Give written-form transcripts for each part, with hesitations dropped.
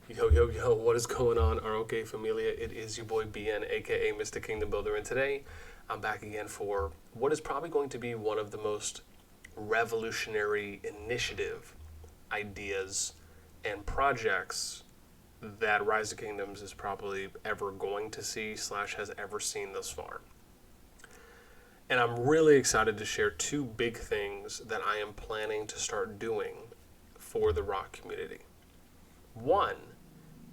Yo, yo, yo, what is going on, RoK Familia? It is your boy BN, aka Mr. Kingdom Builder, and today I'm back again for what is probably going to be one of the most revolutionary initiative ideas and projects that Rise of Kingdoms is probably ever going to see / has ever seen thus far. And I'm really excited to share two big things that I am planning to start doing for the RoK community. One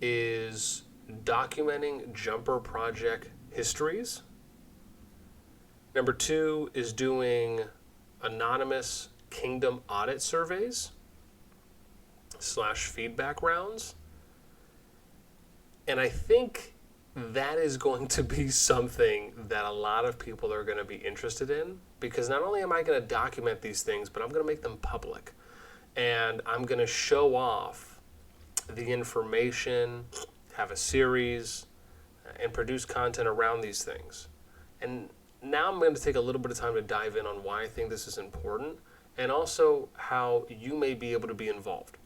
is documenting jumper project histories. Number two is doing anonymous kingdom audit surveys / feedback rounds. And I think that is going to be something that a lot of people are going to be interested in, because not only am I going to document these things, but I'm going to make them public. And I'm going to show off the information, have a series, and produce content around these things. And now I'm going to take a little bit of time to dive in on why I think this is important, and also how you may be able to be involved.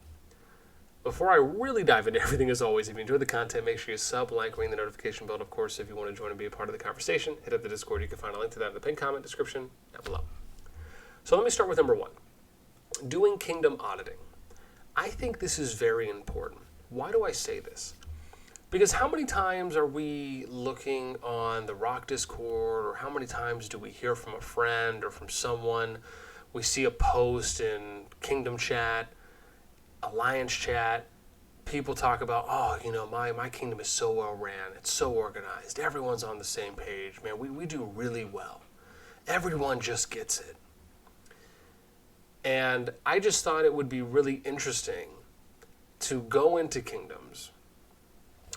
Before I really dive into everything, as always, if you enjoy the content, make sure you sub, like, ring the notification bell. Of course, if you want to join and be a part of the conversation, hit up the Discord. You can find a link to that in the pinned comment description down below. So let me start with number one, doing kingdom auditing. I think this is very important. Why do I say this? Because how many times are we looking on the RoK Discord, or how many times do we hear from a friend or from someone? We see a post in Kingdom Chat, Alliance Chat. People talk about, my kingdom is so well ran. It's so organized. Everyone's on the same page. Man, we do really well. Everyone just gets it. And I just thought it would be really interesting to go into kingdoms,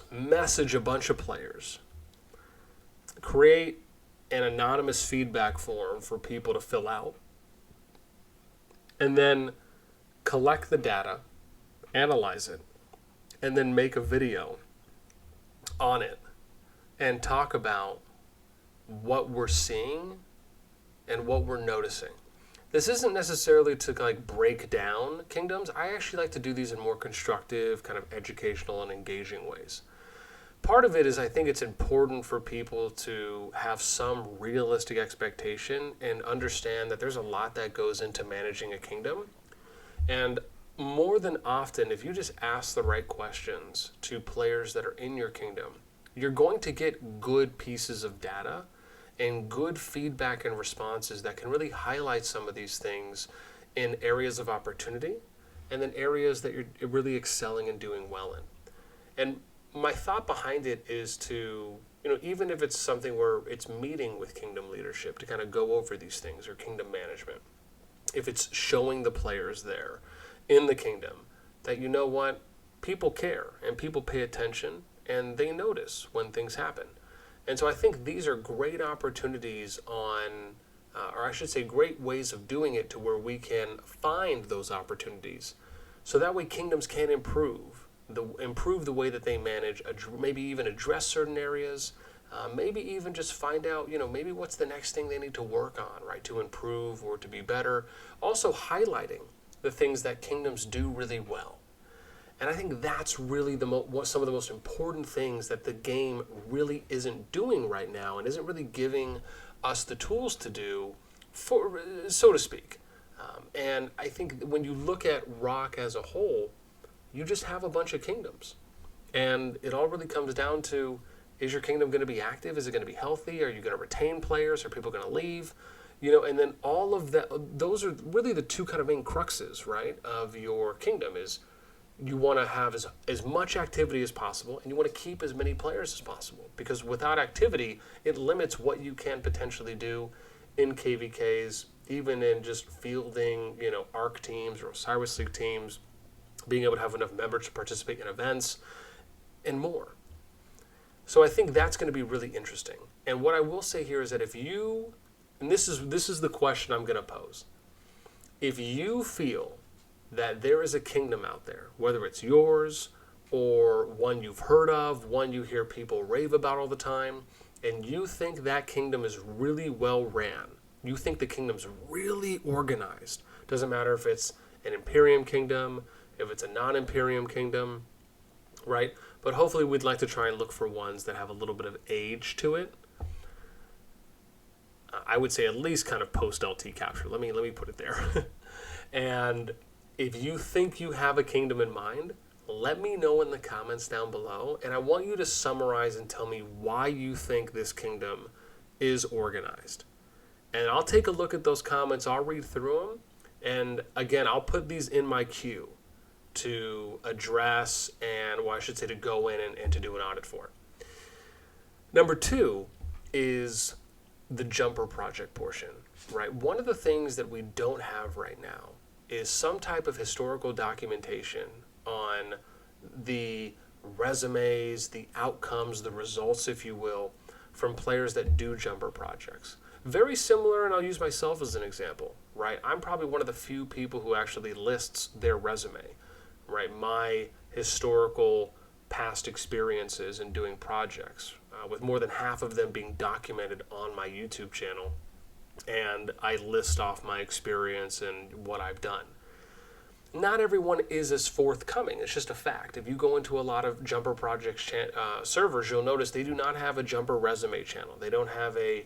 message a bunch of players, create an anonymous feedback form for people to fill out, and then collect the data, analyze it, and then make a video on it and talk about what we're seeing and what we're noticing. This isn't necessarily to break down kingdoms. I actually like to do these in more constructive, kind of educational and engaging ways. Part of it is I think it's important for people to have some realistic expectation and understand that there's a lot that goes into managing a kingdom. And more than often, if you just ask the right questions to players that are in your kingdom, you're going to get good pieces of data and good feedback and responses that can really highlight some of these things in areas of opportunity, and then areas that you're really excelling and doing well in. And my thought behind it is to, even if it's something where it's meeting with kingdom leadership to kind of go over these things, or kingdom management, if it's showing the players there in the kingdom that, people care and people pay attention and they notice when things happen. And so I think these are great opportunities great ways of doing it to where we can find those opportunities. So that way kingdoms can improve the way that they manage, maybe even address certain areas, maybe even just find out, maybe what's the next thing they need to work on, right, to improve or to be better. Also highlighting the things that kingdoms do really well. And I think that's really some of the most important things that the game really isn't doing right now, and isn't really giving us the tools to do, so to speak. And I think when you look at RoK as a whole, you just have a bunch of kingdoms. And it all really comes down to, is your kingdom going to be active? Is it going to be healthy? Are you going to retain players? Are people going to leave? And then all of that, those are really the two kind of main cruxes, right, of your kingdom. Is you want to have as much activity as possible, and you want to keep as many players as possible, because without activity, it limits what you can potentially do in KVKs, even in just fielding, ARC teams or Osiris League teams, being able to have enough members to participate in events, and more. So I think that's going to be really interesting. And what I will say here is that and this is the question I'm going to pose. If you feel that there is a kingdom out there, whether it's yours or one you've heard of, one you hear people rave about all the time, and you think that kingdom is really well ran, you think the kingdom's really organized, doesn't matter if it's an Imperium kingdom, if it's a non-Imperium kingdom, right? But hopefully we'd like to try and look for ones that have a little bit of age to it. I would say at least kind of post LT capture. Let me put it there. And if you think you have a kingdom in mind, let me know in the comments down below. And I want you to summarize and tell me why you think this kingdom is organized. And I'll take a look at those comments. I'll read through them. And again, I'll put these in my queue to address and, well, I should say to go in and to do an audit for. Number 2 is the jumper project portion, right? One of the things that we don't have right now is some type of historical documentation on the resumes, the outcomes, the results, if you will, from players that do jumper projects. Very similar, and I'll use myself as an example, right? I'm probably one of the few people who actually lists their resume, right? My historical past experiences in doing projects, with more than half of them being documented on my YouTube channel, and I list off my experience and what I've done. Not everyone is as forthcoming. It's just a fact. If you go into a lot of jumper projects servers, you'll notice they do not have a jumper resume channel. They don't have a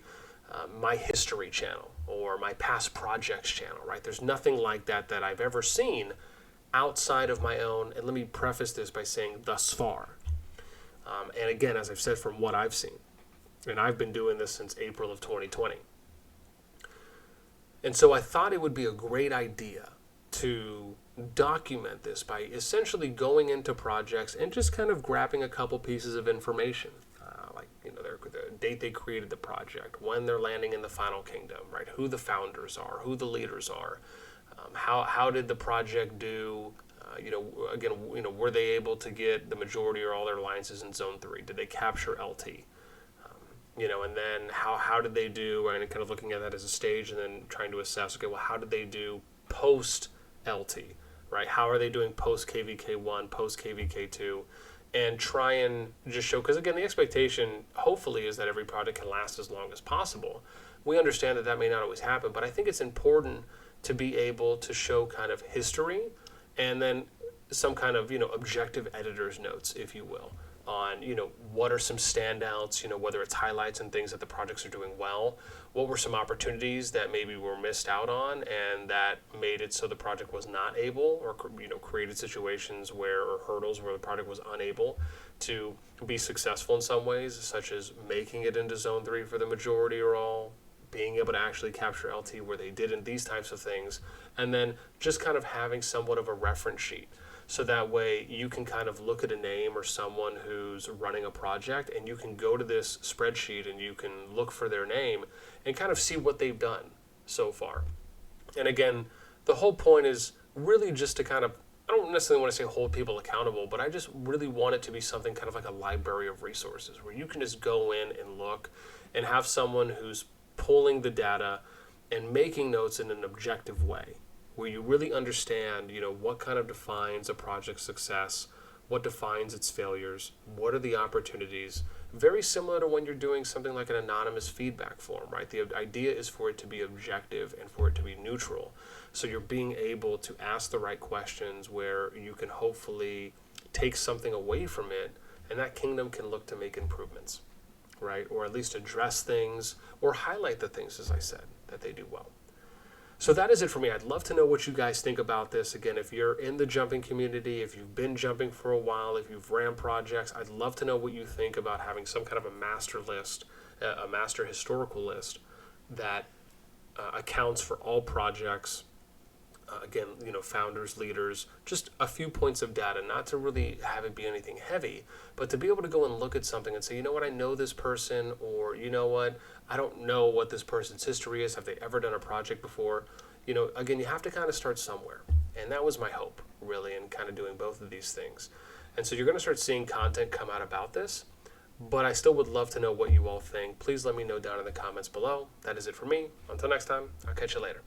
my history channel or my past projects channel, right? There's nothing like that that I've ever seen outside of my own, and let me preface this by saying thus far. And again, as I've said, from what I've seen, and I've been doing this since April of 2020. And so I thought it would be a great idea to document this by essentially going into projects and just kind of grabbing a couple pieces of information, like the date they created the project, when they're landing in the final kingdom, right? Who the founders are, who the leaders are, how did the project do? Were they able to get the majority or all their alliances in Zone 3? Did they capture LT? And then how did they do? And kind of looking at that as a stage, and then trying to assess, okay, well, how did they do post LT, right? How are they doing post KVK1, post KVK2? And try and just show, because again, the expectation hopefully is that every project can last as long as possible. We understand that may not always happen, but I think it's important to be able to show kind of history and then some kind of, objective editor's notes, if you will, on, what are some standouts, whether it's highlights and things that the projects are doing well, what were some opportunities that maybe were missed out on and that made it so the project was not able, or, created situations or hurdles where the project was unable to be successful in some ways, such as making it into Zone 3 for the majority or all, being able to actually capture LT where they didn't, these types of things, and then just kind of having somewhat of a reference sheet. So that way you can kind of look at a name or someone who's running a project, and you can go to this spreadsheet and you can look for their name and kind of see what they've done so far. And again, the whole point is really just to kind of, I don't necessarily want to say hold people accountable, but I just really want it to be something kind of like a library of resources where you can just go in and look and have someone who's pulling the data and making notes in an objective way, where you really understand, what kind of defines a project's success, what defines its failures, what are the opportunities. Very similar to when you're doing something like an anonymous feedback form, right? The idea is for it to be objective and for it to be neutral. So you're being able to ask the right questions where you can hopefully take something away from it, and that kingdom can look to make improvements, right? Or at least address things or highlight the things, as I said, that they do well. So that is it for me. I'd love to know what you guys think about this. Again, if you're in the jumping community, if you've been jumping for a while, if you've ran projects, I'd love to know what you think about having some kind of a master list, a master historical list that accounts for all projects. Again, founders, leaders, just a few points of data, not to really have it be anything heavy, but to be able to go and look at something and say, I know this person, or I don't know what this person's history is. Have they ever done a project before? Again, you have to kind of start somewhere. And that was my hope, really, in kind of doing both of these things. And so you're going to start seeing content come out about this, but I still would love to know what you all think. Please let me know down in the comments below. That is it for me. Until next time, I'll catch you later.